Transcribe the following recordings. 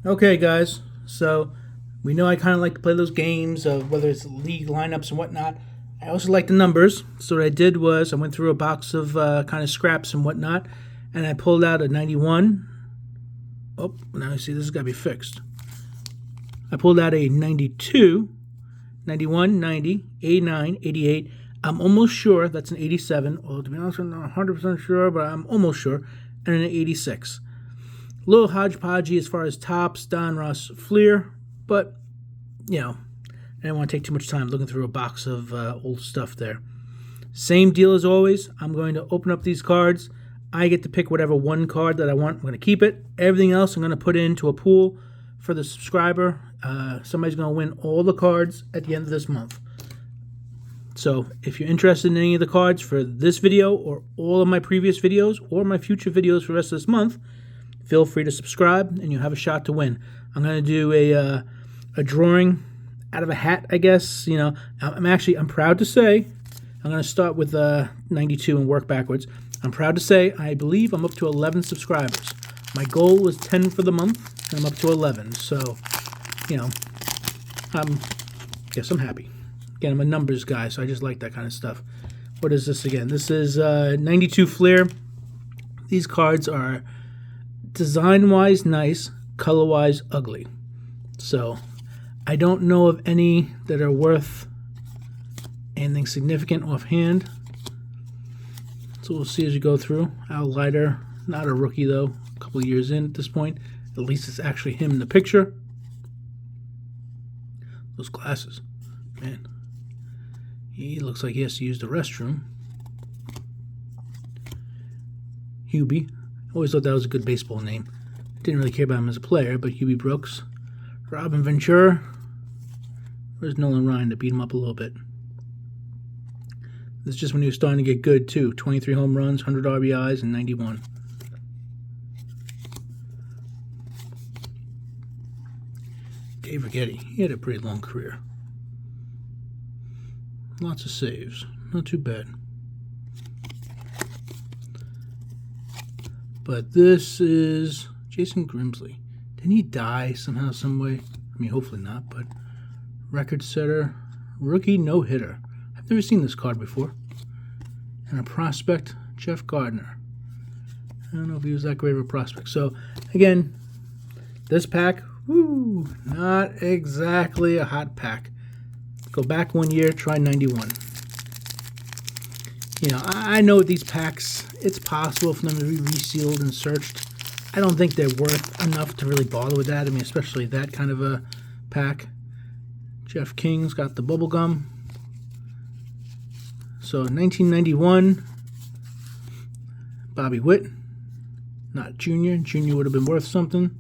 Okay, guys. So we know I kind of like to play those games of whether it's league lineups and whatnot. I also like the numbers. So what I did was I went through a box of kind of scraps and whatnot, and I pulled out a 91. Oh, now you see this has got to be fixed. I pulled out a 92, 91, 90, 89, 88. I'm almost sure that's an 87. Well, to be honest, I'm not 100% sure, but I'm almost sure. And an 86. A little hodgepodgey as far as Topps, Donruss, Fleer, but, I didn't want to take too much time looking through a box of old stuff there. Same deal as always. I'm going to open up these cards. I get to pick whatever one card that I want. I'm going to keep it. Everything else I'm going to put into a pool for the subscriber. Somebody's going to win all the cards at the end of this month. So if you're interested in any of the cards for this video or all of my previous videos or my future videos for the rest of this month, feel free to subscribe and you'll have a shot to win. I'm going to do a drawing out of a hat, I guess. I'm proud to say, I'm going to start with 92 and work backwards. I'm proud to say I believe I'm up to 11 subscribers. My goal was 10 for the month, and I'm up to 11. So, I guess I'm happy. Again, I'm a numbers guy, so I just like that kind of stuff. What is this again? This is 92 Fleer. These cards are design-wise nice, color-wise ugly. So I don't know of any that are worth anything significant offhand. So we'll see as we go through. Al Leiter, not a rookie though, a couple of years in at this point. At least it's actually him in the picture. Those glasses, man. He looks like he has to use the restroom. Hubie. Always thought that was a good baseball name. Didn't really care about him as a player, but Hubie Brooks. Robin Ventura. Where's Nolan Ryan to beat him up a little bit? This is just when he was starting to get good, too. 23 home runs, 100 RBIs, and 91. Dave Righetti. He had a pretty long career. Lots of saves. Not too bad. But this is Jason Grimsley. Didn't he die somehow, some way? I mean, hopefully not, but record setter, rookie no-hitter. I've never seen this card before. And a prospect, Jeff Gardner. I don't know if he was that great of a prospect. So, again, this pack, not exactly a hot pack. Go back 1 year, try 91. I know with these packs, it's possible for them to be resealed and searched. I don't think they're worth enough to really bother with that. I mean, especially that kind of a pack. Jeff King's got the bubble gum. So 1991, Bobby Witt, not Junior. Junior would have been worth something.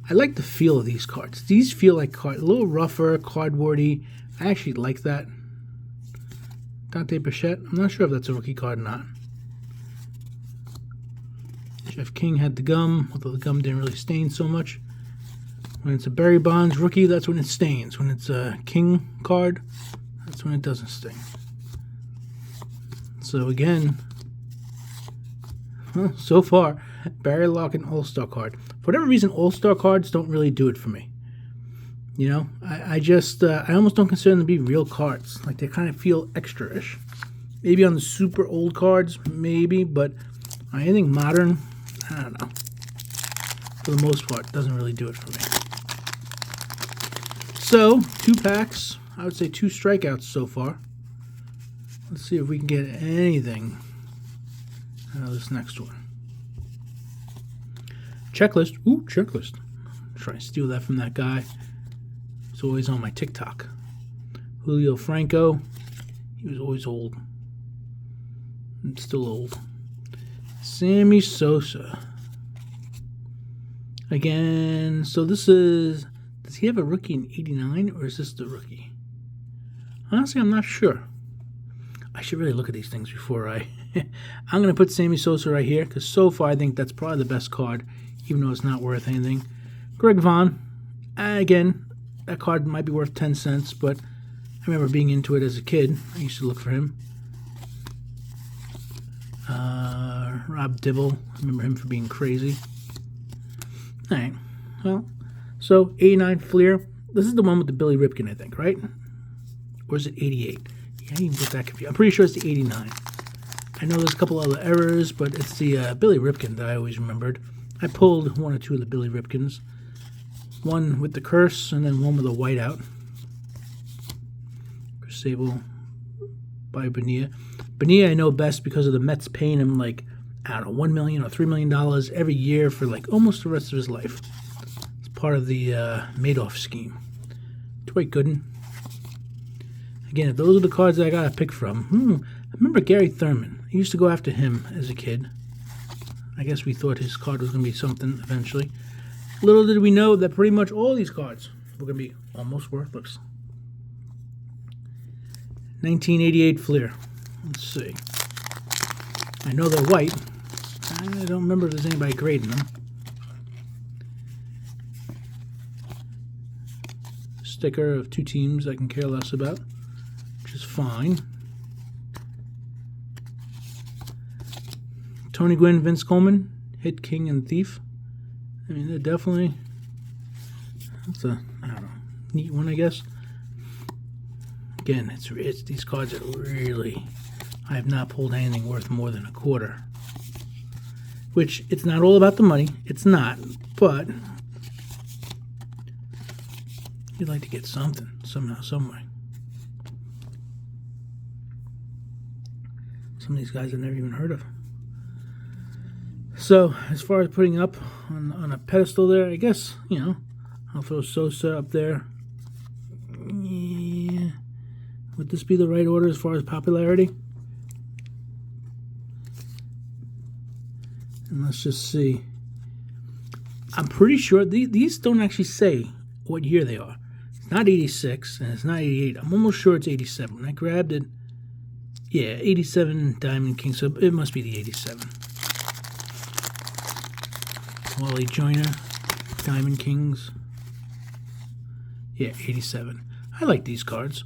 I like the feel of these cards. These feel like a little rougher, cardboardy. I actually like that. Dante Bichette. I'm not sure if that's a rookie card or not. Jeff King had the gum, although the gum didn't really stain so much. When it's a Barry Bonds rookie, that's when it stains. When it's a King card, that's when it doesn't stain. So again, so far, Barry Larkin All-Star card. For whatever reason, All-Star cards don't really do it for me. I almost don't consider them to be real cards. Like, they kind of feel extra-ish. Maybe on the super old cards, maybe, but on anything modern, I don't know. For the most part, it doesn't really do it for me. So, 2 packs. I would say 2 strikeouts so far. Let's see if we can get anything out of this next one. Checklist. Ooh, checklist. Try to steal that from that guy. He's always on my TikTok. Julio Franco. He was always old. And still old. Sammy Sosa. Again, so this is... Does he have a rookie in 89, or is this the rookie? Honestly, I'm not sure. I should really look at these things before I... I'm going to put Sammy Sosa right here, because so far I think that's probably the best card, even though it's not worth anything. Greg Vaughn. Again, that card might be worth 10 cents, but I remember being into it as a kid. I used to look for him. Rob Dibble. I remember him for being crazy. All right. Well, so 89 Fleer. This is the one with the Billy Ripken, I think, right? Or is it 88? Yeah, I even get that confused. I'm pretty sure it's the 89. I know there's a couple other errors, but it's the Billy Ripken that I always remembered. I pulled one or two of the Billy Ripkens. One with the curse, and then one with a whiteout. Sable by Bonilla. Bonilla I know best because of the Mets paying him like, I don't know, $1 million or $3 million every year for like almost the rest of his life. It's part of the Madoff scheme. Dwight Gooden. Again, if those are the cards that I gotta pick from. I remember Gary Thurman. I used to go after him as a kid. I guess we thought his card was gonna be something eventually. Little did we know that pretty much all these cards were gonna be almost worthless. 1988 Fleer. Let's see. I know they're white. I don't remember if there's anybody grading them. Sticker of two teams I can care less about, which is fine. Tony Gwynn, Vince Coleman, Hit, King, and Thief. I mean, they're definitely, that's a, I don't know, neat one, I guess. Again, it's these cards are really, I have not pulled anything worth more than a quarter. Which, it's not all about the money. It's not. But you'd like to get something, somehow, someway. Some of these guys I've never even heard of. So, as far as putting up on a pedestal there, I guess, you know, I'll throw Sosa up there. Yeah. Would this be the right order as far as popularity? And let's just see. I'm pretty sure these don't actually say what year they are. It's not 86 and it's not 88. I'm almost sure it's 87. When I grabbed it, yeah, 87 Diamond King, so it must be the 87. Wally Joyner, Diamond Kings. Yeah, 87. I like these cards.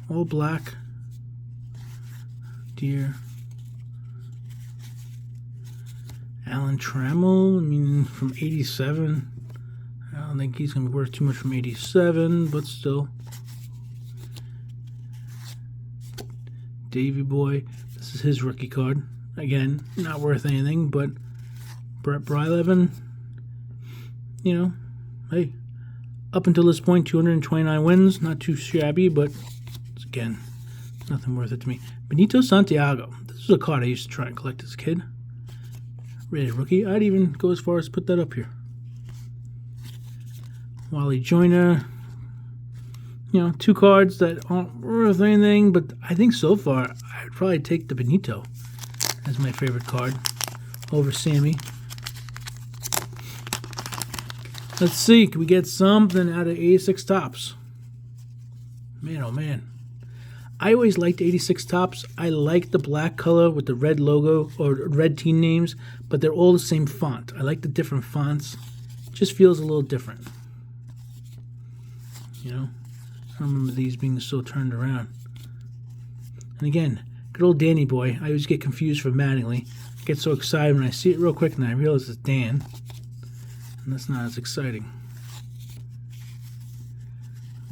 All black. Deer. Alan Trammell, I mean, from 87. I don't think he's going to be worth too much from 87, but still. Davey Boy, this is his rookie card. Again, not worth anything, but Brett Bryleven, you know, hey, up until this point, 229 wins, not too shabby, but again, nothing worth it to me. Benito Santiago, this is a card I used to try and collect as a kid. Rated rookie, I'd even go as far as put that up here. Wally Joyner, you know, two cards that aren't worth anything, but I think so far, I'd probably take the Benito as my favorite card over Sammy. Let's see, can we get something out of 86 Tops? Man, oh man. I always liked 86 Tops. I like the black color with the red logo or red team names, but they're all the same font. I like the different fonts. It just feels a little different. You know? I don't remember these being so turned around. And again, good old Danny Boy. I always get confused for Mattingly. I get so excited when I see it real quick and I realize it's Dan. And that's not as exciting.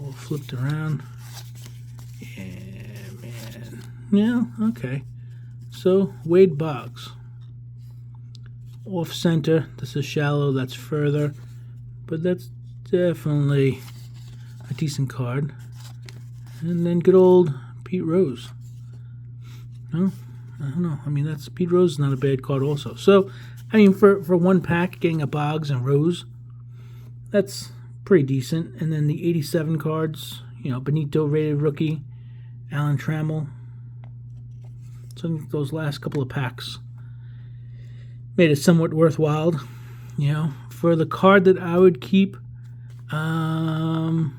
All flipped around. Yeah, man. Yeah, okay. So, Wade Boggs. Off center. This is shallow, that's further. But that's definitely a decent card. And then good old Pete Rose. No? I don't know. I mean, that's Pete Rose is not a bad card also. So, I mean, for one pack, getting a Boggs and Rose, that's pretty decent. And then the 87 cards, you know, Benito rated rookie, Alan Trammell. So I think those last couple of packs made it somewhat worthwhile. You know, for the card that I would keep, man,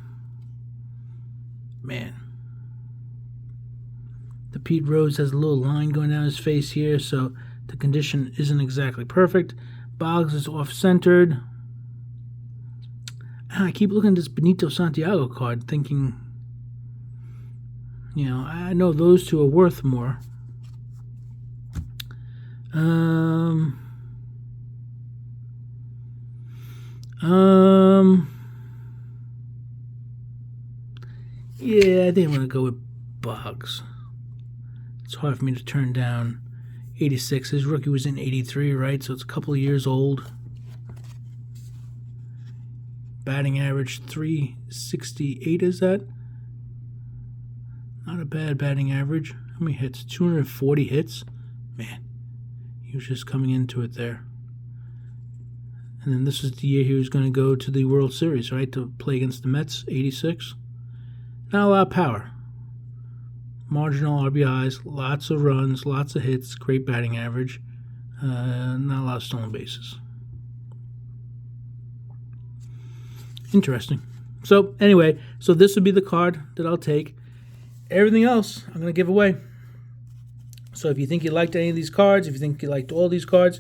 the Pete Rose has a little line going down his face here, so the condition isn't exactly perfect. Boggs is off-centered. I keep looking at this Benito Santiago card thinking, you know, I know those two are worth more. Um, um, yeah, I think I'm gonna go with Boggs. It's hard for me to turn down 86. His rookie was in 83, right? So it's a couple of years old. Batting average 368, is that? Not a bad batting average. How many hits? 240 hits? Man, he was just coming into it there. And then this is the year he was going to go to the World Series, right? To play against the Mets, 86. Not a lot of power. Marginal RBIs, lots of runs, lots of hits, great batting average. Not a lot of stolen bases. Interesting. So anyway, so this would be the card that I'll take. Everything else I'm going to give away. So if you think you liked any of these cards, if you think you liked all these cards,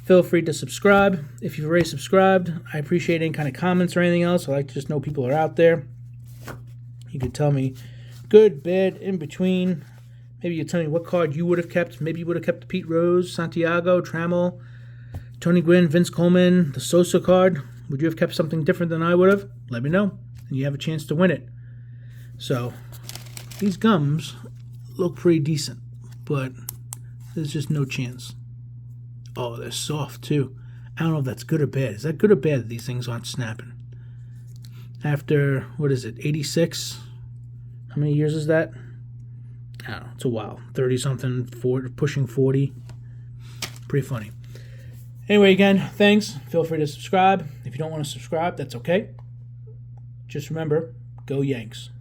feel free to subscribe. If you've already subscribed, I appreciate any kind of comments or anything else. I like to just know people are out there. You can tell me good, bad, in between. Maybe you tell me what card you would have kept. Maybe you would have kept Pete Rose, Santiago, Trammell, Tony Gwynn, Vince Coleman, the Sosa card. Would you have kept something different than I would have? Let me know, and you have a chance to win it. So these gums look pretty decent, but there's just no chance. Oh, they're soft too. I don't know if that's good or bad. Is that good or bad that these things aren't snapping? After, what is it, 86? How many years is that? I don't know. It's a while. 30-something, pushing 40. Pretty funny. Anyway, again, thanks. Feel free to subscribe. If you don't want to subscribe, that's okay. Just remember, go Yanks.